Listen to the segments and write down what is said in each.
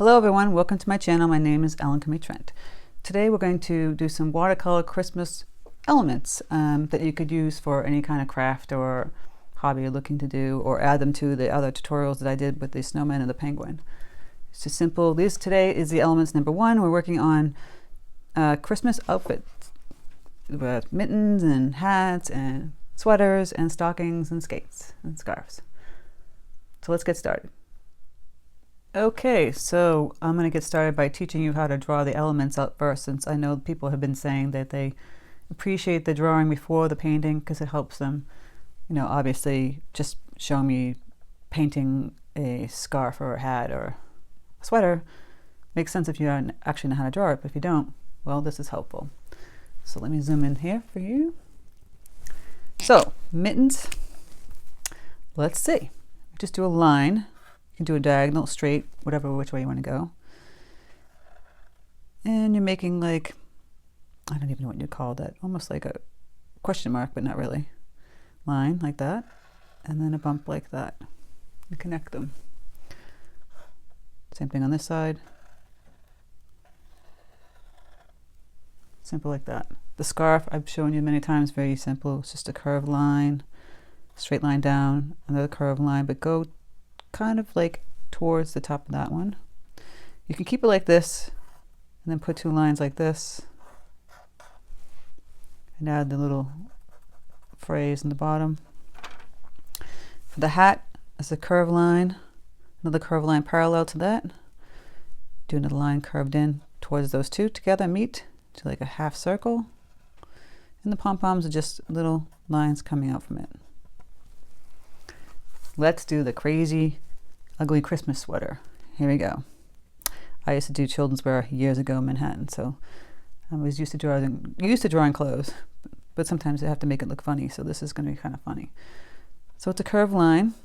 Hello everyone, welcome to my channel. My name is Crimi-Trent. Today we're going to do some watercolor Christmas elements that you could use for any kind of craft or hobby you're looking to do, or add them to the other tutorials that I did with the snowman and the penguin. It's just simple. Today is the elements number one. We're working on Christmas outfits with mittens and hats and sweaters and stockings and skates and scarves. So let's get started. Okay, so I'm going to get started by teaching you how to draw the elements out first, since I know people have been saying that they appreciate the drawing before the painting because it helps them. You know, obviously just show me painting a scarf or a hat or a sweater makes sense if you actually know how to draw it, but if you don't, well, this is helpful. So let me zoom in here for you. So mittens, let's see, just do a line. You can do a diagonal, straight, whatever, which way you want to go. And you're making like, I don't even know what you call that, almost like a question mark, but not really. Line like that, and then a bump like that. You connect them. Same thing on this side. Simple like that. The scarf, I've shown you many times, very simple. It's just a curved line, straight line down, another curved line, but go kind of like towards the top of that one. You can keep it like this and then put two lines like this and add the little phrase in the bottom. For the hat, it's a curved line, another curved line parallel to that. Do another line curved in towards those two together, meet to like a half circle. And the pom-poms are just little lines coming out from it. Let's do the crazy, ugly Christmas sweater. Here we go. I used to do children's wear years ago in Manhattan, so I was used to drawing clothes, but sometimes I have to make it look funny, so this is going to be kind of funny. So it's a curved line,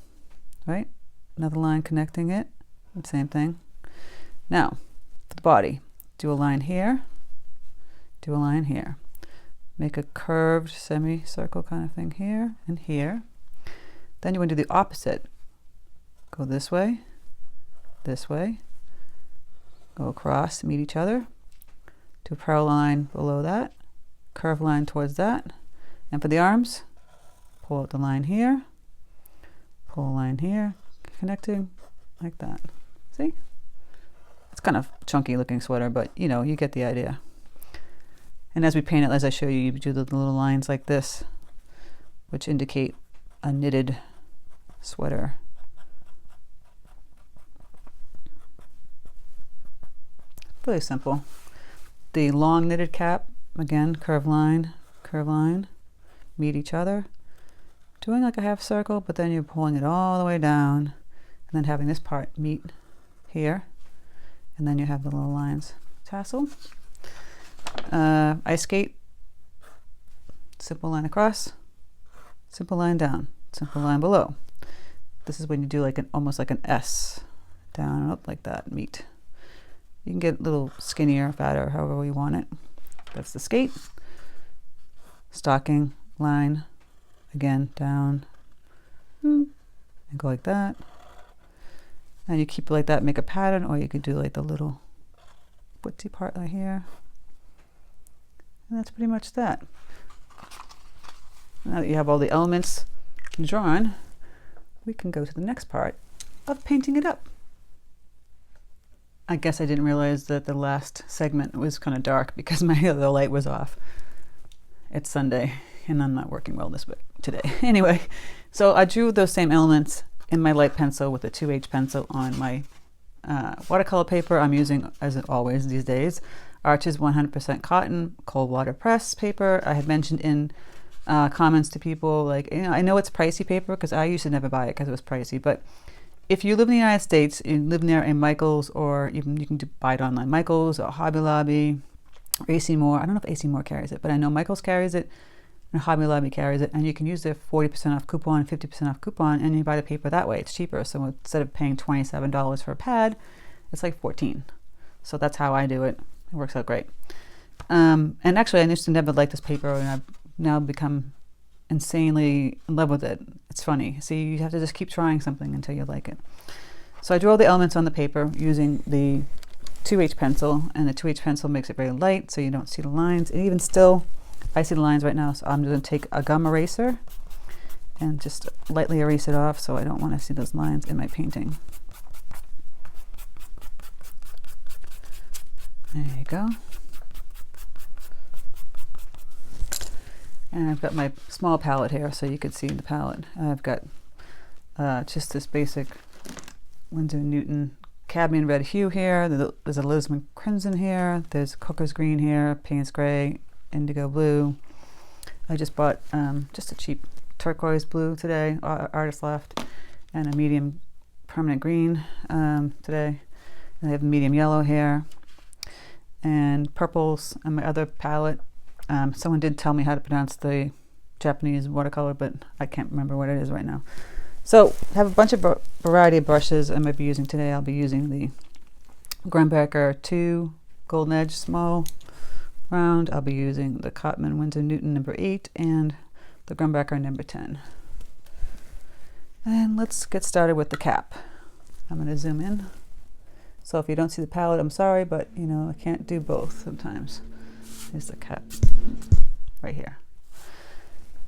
right? Another line connecting it, same thing. Now, for the body, do a line here, do a line here. Make a curved semicircle kind of thing here and here. Then you want to do the opposite. Go this way, go across, meet each other, do a parallel line below that, curved line towards that, and for the arms, pull out the line here, pull a line here, connecting like that. See? It's kind of chunky looking sweater, but you know, you get the idea. And as we paint it, as I show you, you do the little lines like this, which indicate a knitted sweater. Really simple. The long knitted cap, again, curved line, meet each other. Doing like a half circle, but then you're pulling it all the way down, and then having this part meet here, and then you have the little lines. Tassel. Ice skate. Simple line across, simple line down, simple line below. This is when you do like almost like an S, down and up like that, meet. You can get a little skinnier, fatter, however you want it. That's the skate. Stocking, line, again, down, and go like that. And you keep it like that, make a pattern, or you could do like the little footsie part right here. And that's pretty much that. Now that you have all the elements drawn, we can go to the next part of painting it up. I guess I didn't realize that the last segment was kind of dark because my other light was off. It's Sunday and I'm not working well today. Anyway, so I drew those same elements in my light pencil with a 2H pencil on my watercolor paper I'm using, as always these days, Arches 100% cotton cold water press paper. I had mentioned in comments to people, like, you know, I know it's pricey paper because I used to never buy it because it was pricey, but if you live in the United States, you live near a Michaels, or even you can buy it online, Michaels or Hobby Lobby or AC Moore. I don't know if AC Moore carries it, but I know Michaels carries it and Hobby Lobby carries it, and you can use their 40% off coupon, 50% off coupon, and you buy the paper that way. It's cheaper. So instead of paying $27 for a pad, it's like $14. So that's how I do it. It works out great. And actually, I used to never like this paper, and I've now become insanely in love with it. It's funny. See, you have to just keep trying something until you like it. So I draw the elements on the paper using the 2H pencil, and the 2H pencil makes it very light so you don't see the lines. And even still, I see the lines right now, so I'm going to take a gum eraser and just lightly erase it off so I don't want to see those lines in my painting. There you go. And I've got my small palette here so you could see the palette. I've got just this basic Windsor and Newton Cadmium red hue here. There's a Lisbon crimson here. There's Cooker's green here, Paynes gray, indigo blue. I just bought just a cheap turquoise blue today, Artist Loft, and a medium permanent green today. And I have medium yellow here, and purples on my other palette. Someone did tell me how to pronounce the Japanese watercolor, but I can't remember what it is right now. So I have a bunch of variety of brushes I might be using today. I'll be using the Grumbacher 2 Golden Edge Small Round. I'll be using the Cotman Windsor Newton number 8 and the Grumbacher number 10. And let's get started with the cap. I'm going to zoom in. So if you don't see the palette, I'm sorry, but you know, I can't do both sometimes. Here's the cap right here.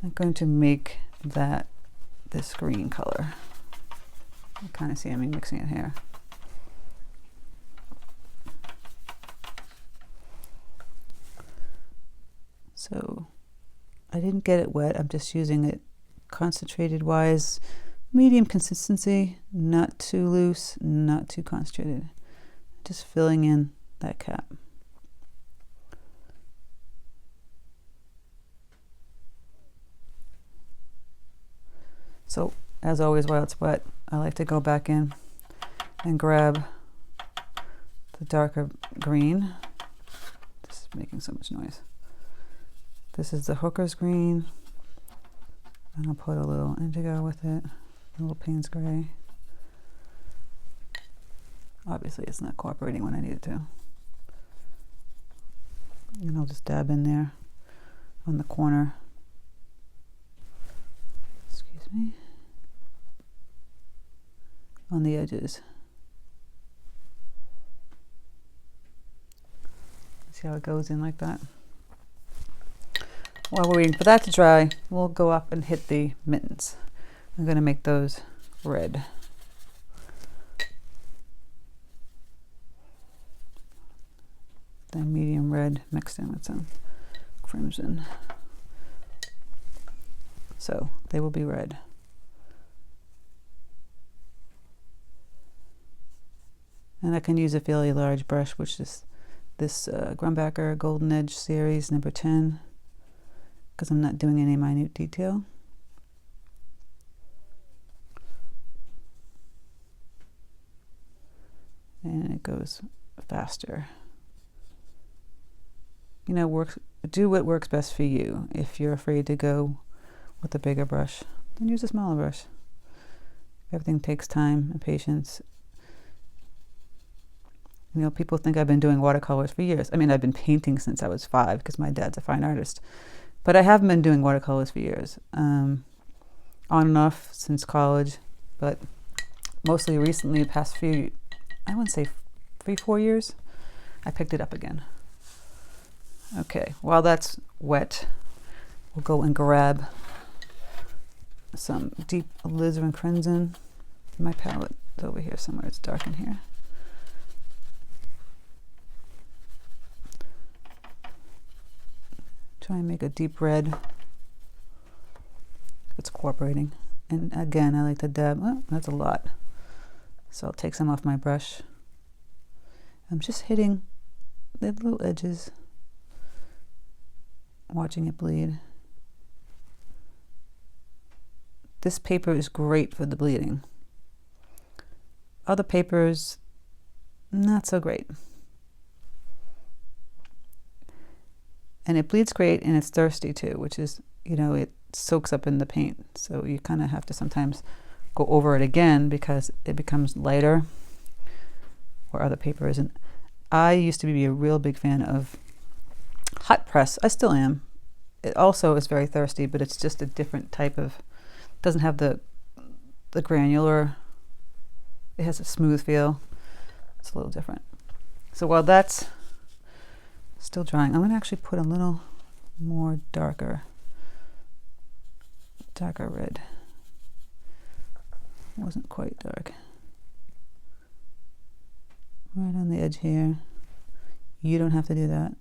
I'm going to make that this green color. You kind of see me mixing it here. So I didn't get it wet. I'm just using it concentrated wise, medium consistency, not too loose, not too concentrated. Just filling in that cap. So as always, while it's wet, I like to go back in and grab the darker green. This is making so much noise. This is the Hooker's green, and I'll put a little indigo with it, a little Paynes gray. Obviously it's not cooperating when I need it to. And I'll just dab in there on the corner. Excuse me. On the edges. See how it goes in like that? While we're waiting for that to dry, we'll go up and hit the mittens. I'm going to make those red. Then medium red mixed in with some crimson. So they will be red. And I can use a fairly large brush, which is this Grumbacher Golden Edge series number 10, because I'm not doing any minute detail. And it goes faster. You know, do what works best for you. If you're afraid to go with a bigger brush, then use a smaller brush. Everything takes time and patience. You know, people think I've been doing watercolors for years. I mean, I've been painting since I was 5 because my dad's a fine artist. But I haven't been doing watercolors for years. On and off since college, but mostly recently, the past few, I wouldn't say 3-4 years, I picked it up again. Okay, while that's wet, we'll go and grab some deep alizarin crimson. My palette is over here somewhere. It's dark in here. Try and make a deep red if it's cooperating. And again, I like to dab. Oh, that's a lot. So I'll take some off my brush. I'm just hitting the little edges, watching it bleed. This paper is great for the bleeding. Other papers, not so great. And it bleeds great, and it's thirsty too, which is, you know, it soaks up in the paint. So you kind of have to sometimes go over it again because it becomes lighter where other paper isn't. I used to be a real big fan of hot press. I still am. It also is very thirsty, but it's just a different type of, doesn't have the granular it has a smooth feel. It's a little different. So while that's still drying, I'm going to actually put a little more darker red. It wasn't quite dark. Right on the edge here. You don't have to do that.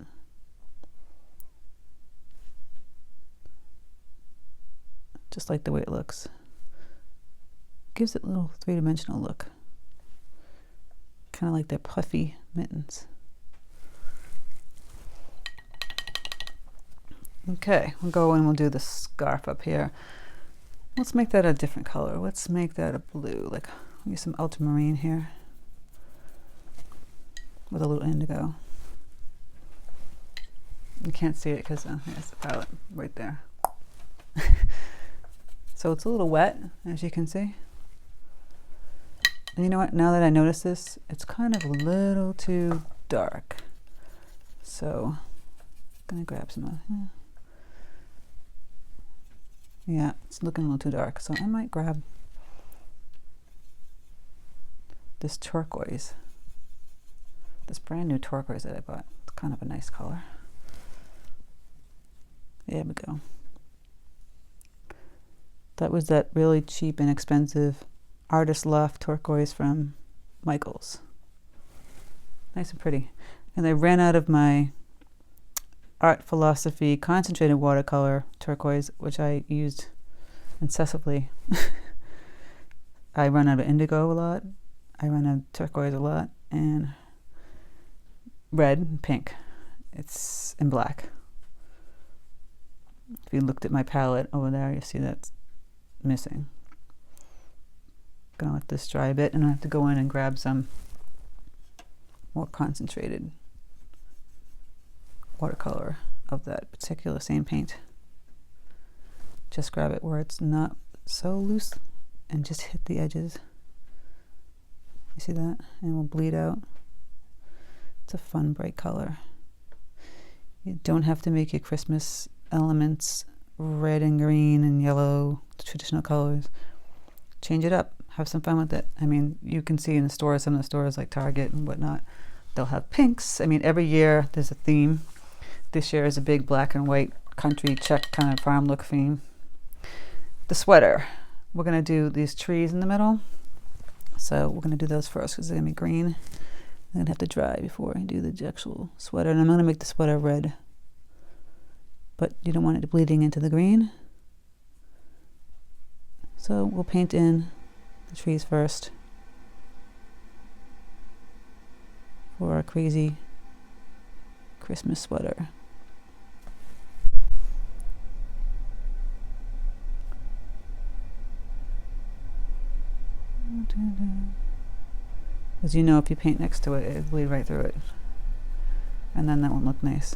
Just like the way it looks. Gives it a little three-dimensional look. Kind of like their puffy mittens. Okay, we'll go and we'll do the scarf up here. Let's make that a different color. Let's make that a blue. Like, use some ultramarine here with a little indigo. You can't see it because here's the palette right there. So it's a little wet, as you can see. And you know what? Now that I notice this, it's kind of a little too dark. So I'm gonna grab some of. Yeah, it's looking a little too dark. So I might grab this turquoise, this brand new turquoise that I bought. It's kind of a nice color. There we go. That was that really cheap and expensive Artist Loft turquoise from Michaels. Nice and pretty. And I ran out of my Art Philosophy concentrated watercolor turquoise, which I used incessantly. I run out of indigo a lot. I run out of turquoise a lot, and red and pink. It's in black. If you looked at my palette over there, you see that's missing. Gonna let this dry a bit, and I have to go in and grab some more concentrated watercolor of that particular same paint. Just grab it where it's not so loose and just hit the edges. You see that? And we'll bleed out. It's a fun, bright color. You don't have to make your Christmas elements red and green and yellow, the traditional colors. Change it up. Have some fun with it. I mean, you can see in the stores, some of the stores like Target and whatnot, they'll have pinks. I mean, every year there's a theme. This year is a big black and white country Czech kind of farm look theme. The sweater. We're going to do these trees in the middle. So we're going to do those first because they're going to be green. They're going to have to dry before I do the actual sweater. And I'm going to make the sweater red. But you don't want it bleeding into the green. So we'll paint in the trees first for our crazy Christmas sweater. As you know, if you paint next to it, it'll bleed right through it. And then that won't look nice.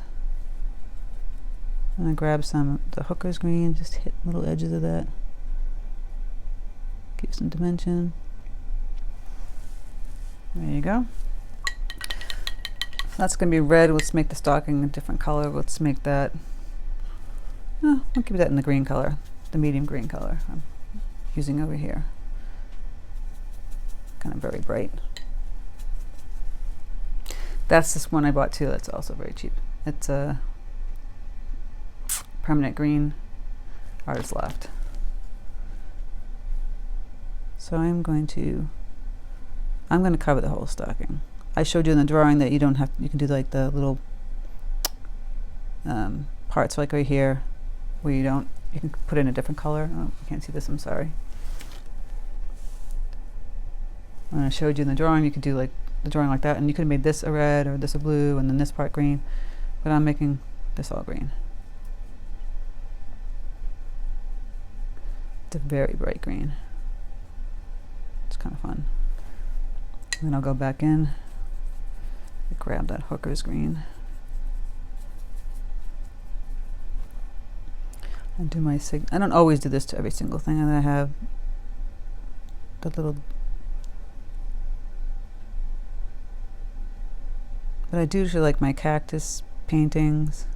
I'm going to grab some of the hooker's green, just hit little edges of that. Give some dimension. There you go. So that's going to be red. Let's make the stocking a different color. Let's make that, we'll keep that in the green color, the medium green color I'm using over here. Kind of very bright. That's this one I bought too. That's also very cheap. It's a permanent green, Artist Loft. So I'm going to cover the whole stocking. I showed you in the drawing that you don't have, you can do like the little parts like right here where you can put in a different color. Oh, you can't see this, I'm sorry. When I showed you in the drawing, you could do like the drawing like that, and you could have made this a red or this a blue and then this part green, but I'm making this all green. It's a very bright green. It's kind of fun. And then I'll go back in and grab that hooker's green and do my I don't always do this to every single thing, and I have the little, but I do usually like my cactus paintings.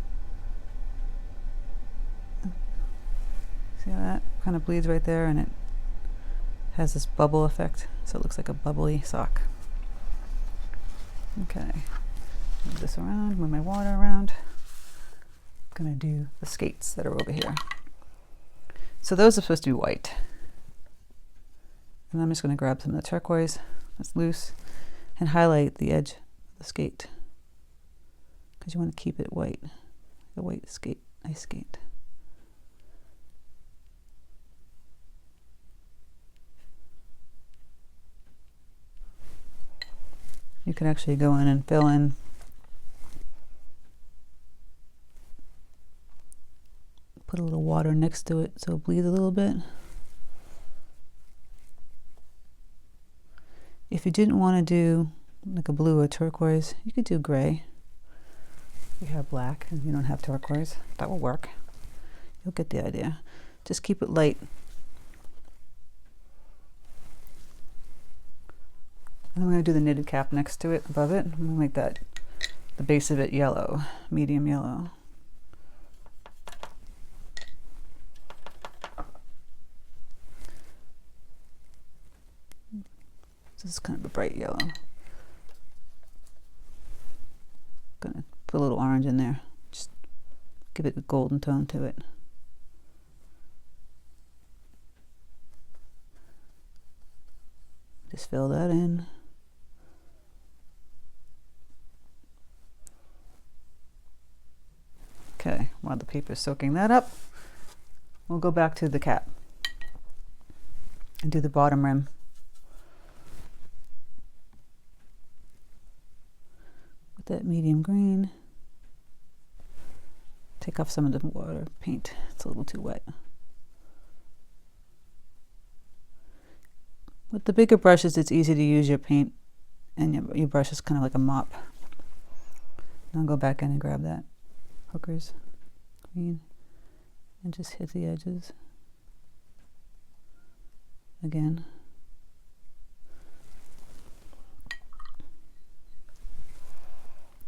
See how that kind of bleeds right there, and it has this bubble effect. so it looks like a bubbly sock. Okay, move this around, move my water around. I'm gonna do the skates that are over here. So those are supposed to be white. And I'm just gonna grab some of the turquoise that's loose and highlight the edge of the skate, because you want to keep it white, the white skate, ice skate. You can actually go in and fill in put a little water next to it so it bleeds a little bit. If you didn't want to do like a blue or turquoise, you could do gray. If you have black and you don't have turquoise, that will work. You'll get the idea. Just keep it light. And I'm going to do the knitted cap next to it, above it. I'm going to make that, the base of it yellow, medium yellow. This is kind of a bright yellow. Gonna put a little orange in there. Just give it a golden tone to it. Just fill that in. Okay, while the paper is soaking that up, we'll go back to the cap and do the bottom rim. With that medium green, take off some of the water paint. It's a little too wet. With the bigger brushes, it's easy to use your paint, and your brush is kind of like a mop. Now I'll go back in and grab that Hooker's green and just hit the edges again.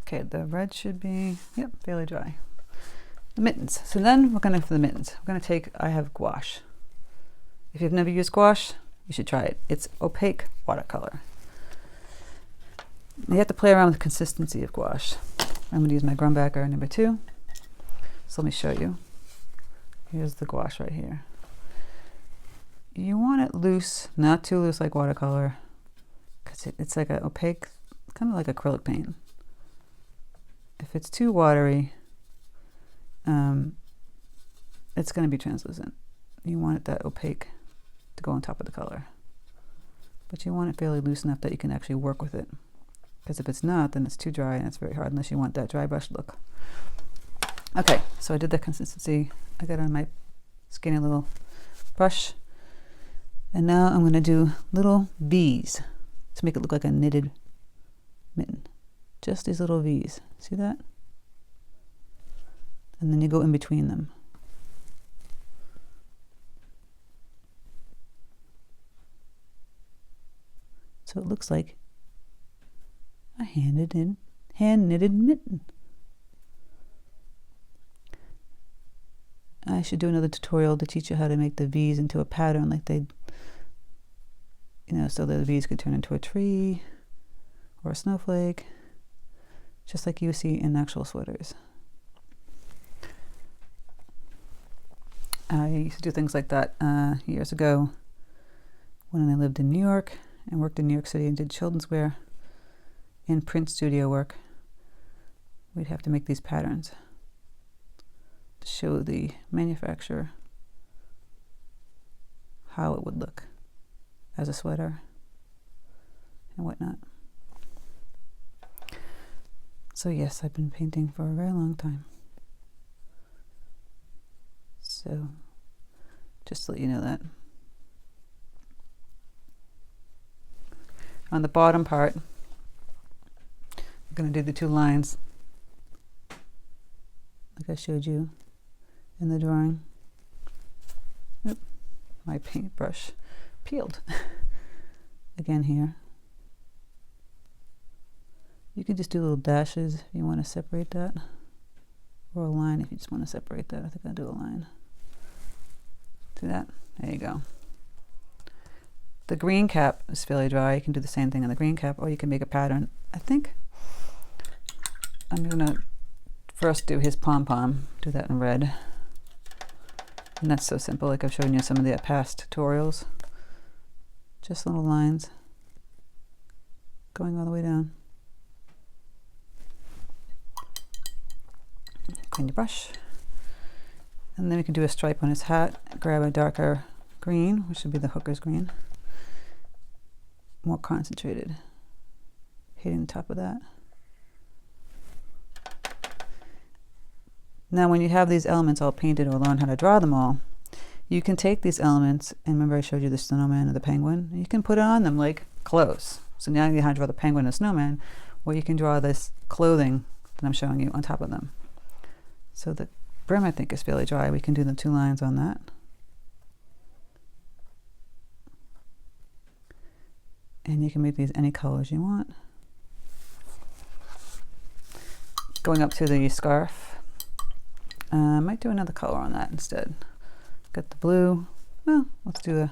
Okay, the red should be, yep, fairly dry. The mittens. So then we're gonna, for the mittens, we're gonna take, I have gouache. If you've never used gouache, you should try it. It's opaque watercolor. You have to play around with the consistency of gouache. I'm going to use my Grumbacher number 2. So let me show you. Here's the gouache right here. You want it loose, not too loose like watercolor, because it's like an opaque, kind of like acrylic paint. If it's too watery, it's going to be translucent. You want it that opaque to go on top of the color. But you want it fairly loose enough that you can actually work with it. Because if it's not, then it's too dry and it's very hard unless you want that dry brush look. Okay, so I did the consistency. I got it on my skinny little brush. And now I'm going to do little V's to make it look like a knitted mitten. Just these little V's. See that? And then you go in between them. So it looks like a hand-knitted mitten. I should do another tutorial to teach you how to make the V's into a pattern like they, so the V's could turn into a tree or a snowflake, just like you see in actual sweaters. I used to do things like that years ago when I lived in New York and worked in New York City and did children's wear and print studio work. We'd have to make these patterns to show the manufacturer how it would look as a sweater and whatnot. So yes, I've been painting for a very long time. So just to let you know that. On the bottom part, I'm going to do the 2 lines like I showed you in the drawing. Oop, my paintbrush peeled. Again here. You can just do little dashes if you want to separate that, or a line if you just want to separate that. I think I'll do a line. Do that. There you go. The green cap is fairly dry. You can do the same thing on the green cap, or you can make a pattern. I think I'm gonna first do his pom-pom, do that in red. And that's so simple, like I've shown you some of the past tutorials. Just little lines going all the way down. Clean your brush. And then we can do a stripe on his hat. Grab a darker green, which would be the hooker's green. More concentrated. Hitting the top of that. Now when you have these elements all painted or learn how to draw them all, you can take these elements, and remember I showed you the snowman and the penguin, and you can put on them like clothes. So now you know how to draw the penguin and the snowman, or you can draw this clothing that I'm showing you on top of them. So the brim I think is fairly dry. We can do the 2 lines on that. And you can make these any colors you want. Going up to the scarf, I might do another color on that instead. Got the blue. Well, we'll do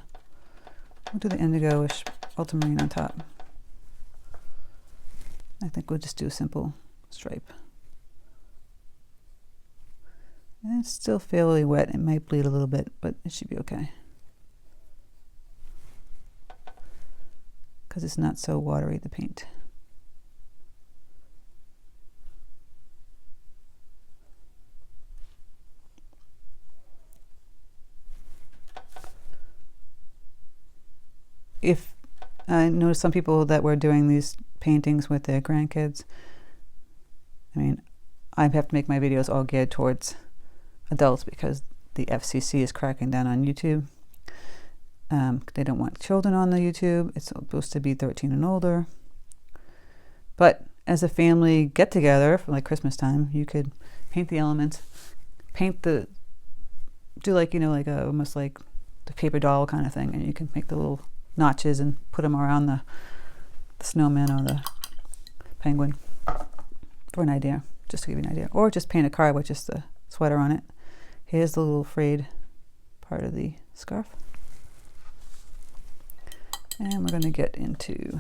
the indigo-ish ultramarine on top. I think we'll just do a simple stripe. And it's still fairly wet. It might bleed a little bit, but it should be okay. Because it's not so watery, the paint. If I noticed some people that were doing these paintings with their grandkids, I mean, I have to make my videos all geared towards adults because the FCC is cracking down on YouTube. They don't want children on the YouTube. It's supposed to be 13 and older. But as a family get together for like Christmas time, you could paint the elements, do like, you know, like almost like the paper doll kind of thing, and you can make the little notches and put them around the snowman or the penguin for an idea, just to give you an idea. Or just paint a card with just the sweater on it. Here's the little frayed part of the scarf. And we're going to get into,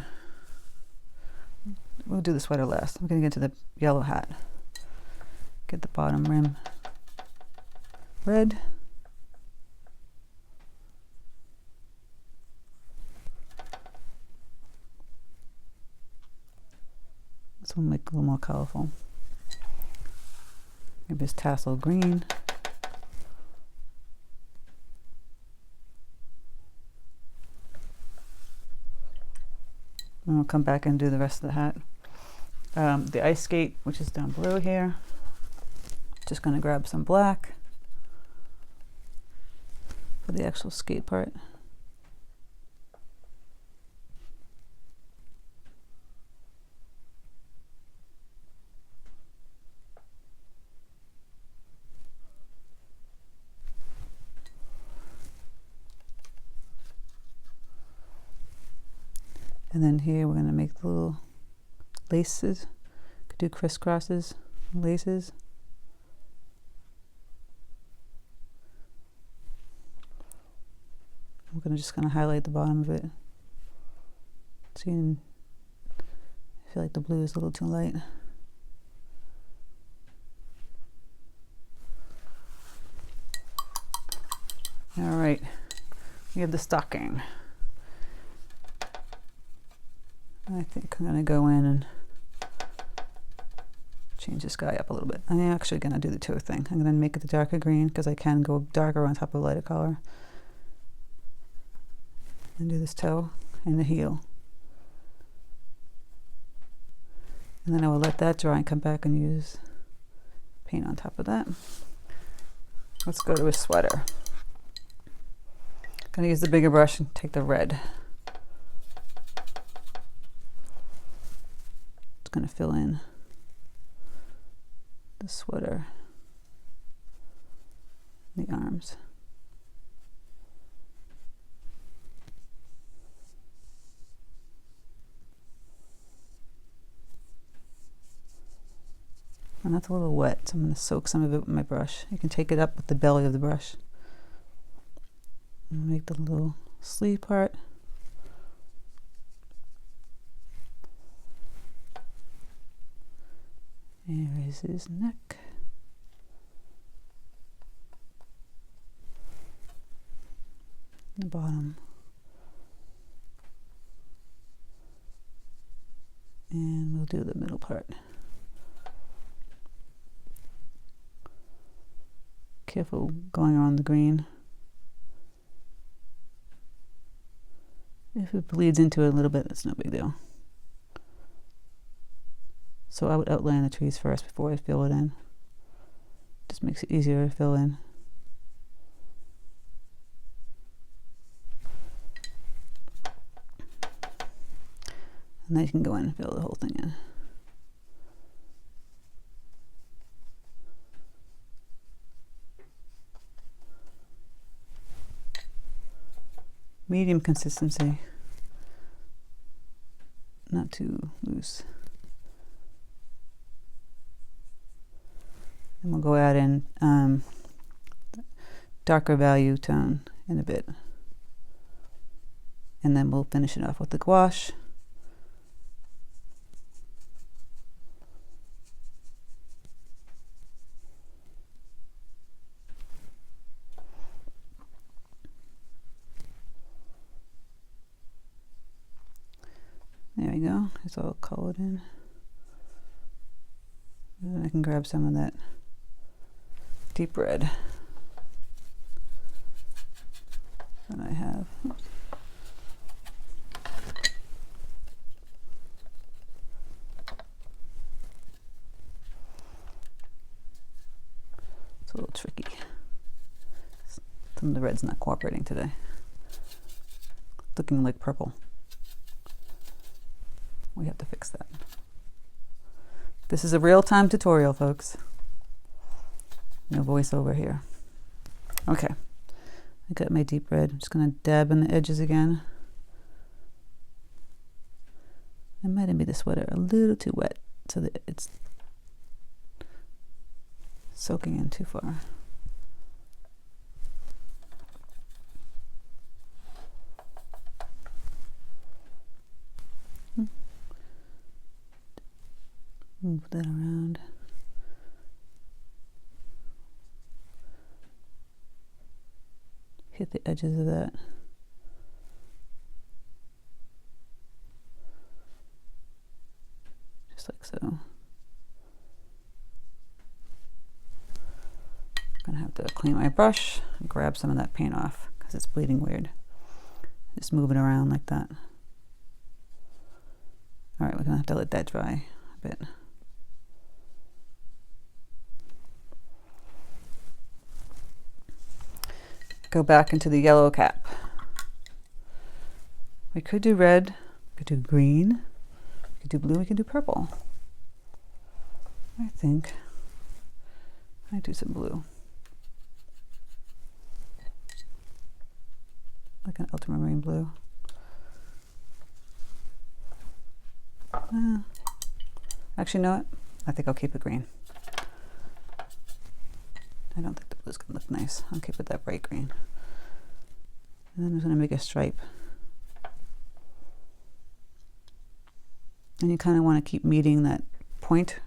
we'll do the sweater last. I'm going to get to the yellow hat. Get the bottom rim red. This one will make it a little more colorful. Maybe this tassel green. And we'll come back and do the rest of the hat. The ice skate, which is down below here. Just going to grab some black for the actual skate part. And then here we're going to make the little laces. Could do crisscrosses, laces. I'm going to just kind of highlight the bottom of it. See, I feel like the blue is a little too light. All right, we have the stocking. I think I'm going to go in and change this guy up a little bit. I'm actually going to do the toe thing. I'm going to make it the darker green because I can go darker on top of a lighter color. And do this toe and the heel. And then I will let that dry and come back and use paint on top of that. Let's go to a sweater. I'm going to use the bigger brush and take the red. Going to fill in the sweater, the arms. And that's a little wet, so I'm going to soak some of it with my brush. You can take it up with the belly of the brush. And make the little sleeve part. Here is his neck. The bottom. And we'll do the middle part. Careful going around the green. If it bleeds into it a little bit, that's no big deal. So I would outline the trees first before I fill it in. Just makes it easier to fill in. And then you can go in and fill the whole thing in. Medium consistency, not too loose. And we'll go add in darker value tone in a bit. And then we'll finish it off with the gouache. There we go, it's all colored in. And then I can grab some of that deep red that I have. Oops. It's a little tricky. Some of the red's not cooperating today. Looking like purple. We have to fix that. This is a real-time tutorial, folks. No voiceover here. Okay, I got my deep red. I'm just gonna dab in the edges again. I might have made the sweater a little too wet so that it's soaking in too far. Move that around. Hit the edges of that. Just like so. I'm gonna have to clean my brush and grab some of that paint off because it's bleeding weird. Just move it around like that. All right, we're gonna have to let that dry a bit. Go back into the yellow cap. We could do red, we could do green, we could do blue, we could do purple. I think I do some blue. Like an ultramarine blue. Actually, you know what? I think I'll keep it green. I don't think the blue's gonna look nice. I'll keep it that bright green. And then I'm gonna make a stripe. And you kind of want to keep meeting that point,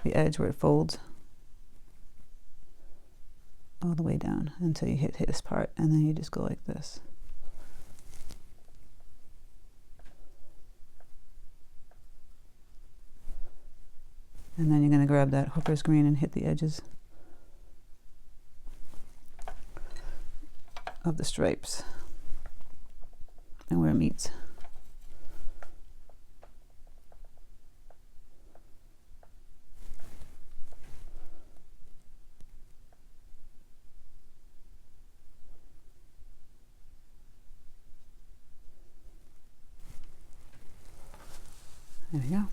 the edge where it folds, all the way down until you hit this part, and then you just go like this. And then you're gonna grab that hooker's green and hit the edges of the stripes and where it meets. There we go.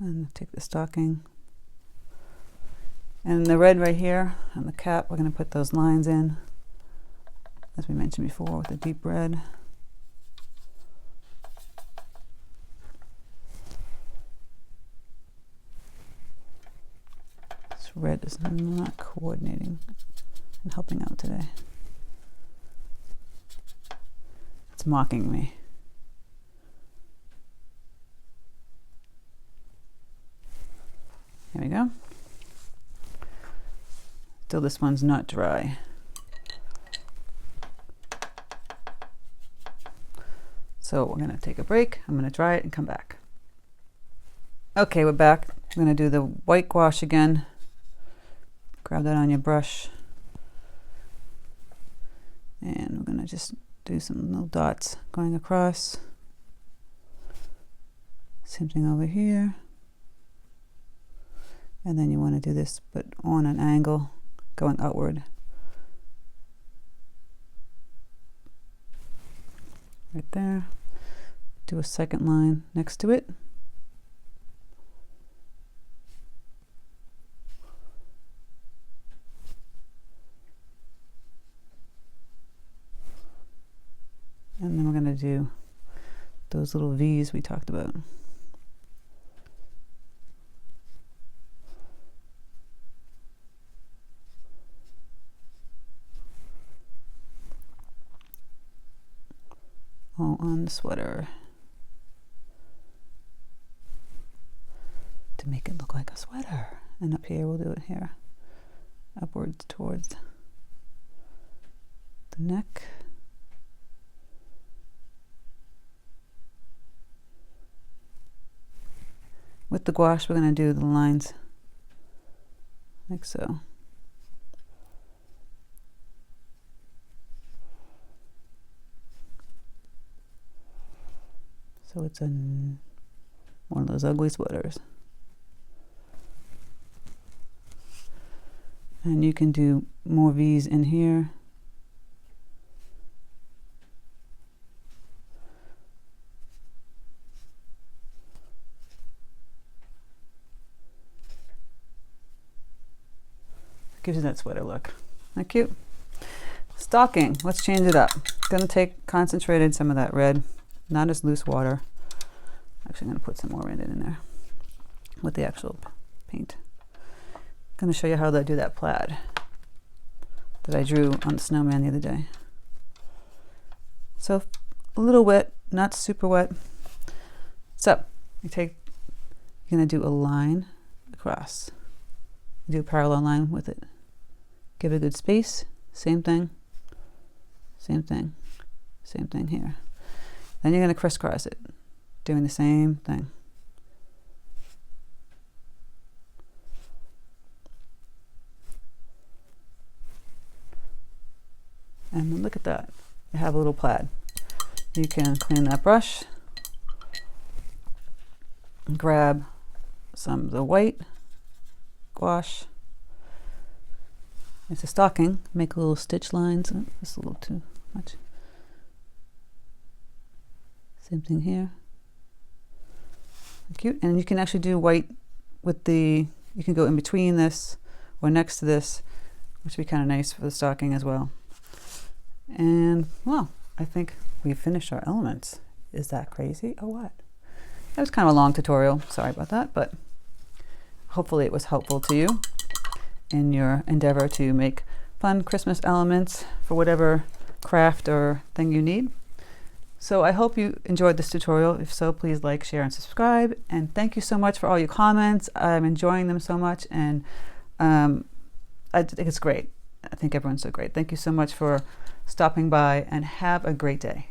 And take the stocking. And the red right here on the cap, we're going to put those lines in, as we mentioned before, with the deep red. This red is not coordinating and helping out today. It's mocking me. Here we go. Still, this one's not dry. So we're gonna take a break. I'm gonna dry it and come back. Okay, we're back. I'm gonna do the white gouache again. Grab that on your brush. And we're gonna just do some little dots going across. Same thing over here. And then you want to do this, but on an angle, going outward. Right there. Do a second line next to it. And then we're going to do those little V's we talked about. All on the sweater to make it look like a sweater. And up here, we'll do it here, upwards towards the neck. With the gouache, we're going to do the lines like so. So it's one of those ugly sweaters. And you can do more V's in here. Gives you that sweater look. Isn't that cute? Stocking. Let's change it up. Gonna take concentrated some of that red, not as loose water. Actually, I'm gonna put some more red in there with the actual paint. Gonna show you how to do that plaid that I drew on the snowman the other day. So a little wet, not super wet. So you're gonna do a line across. Do a parallel line with it. Give it a good space. Same thing. Same thing. Same thing here. Then you're going to crisscross it, doing the same thing. And then look at that. You have a little plaid. You can clean that brush. Grab some of the white gouache. It's a stocking. Make little stitch lines. Oh, that's a little too much. Same thing here. Cute. And you can actually do white with the, you can go in between this or next to this, which would be kind of nice for the stocking as well. And well, I think we've finished our elements. Is that crazy or what? That was kind of a long tutorial. Sorry about that, but hopefully it was helpful to you in your endeavor to make fun Christmas elements for whatever craft or thing you need. So I hope you enjoyed this tutorial. If so, please like, share, and subscribe. And thank you so much for all your comments. I'm enjoying them so much, and I think it's great. I think everyone's so great. Thank you so much for stopping by, and have a great day.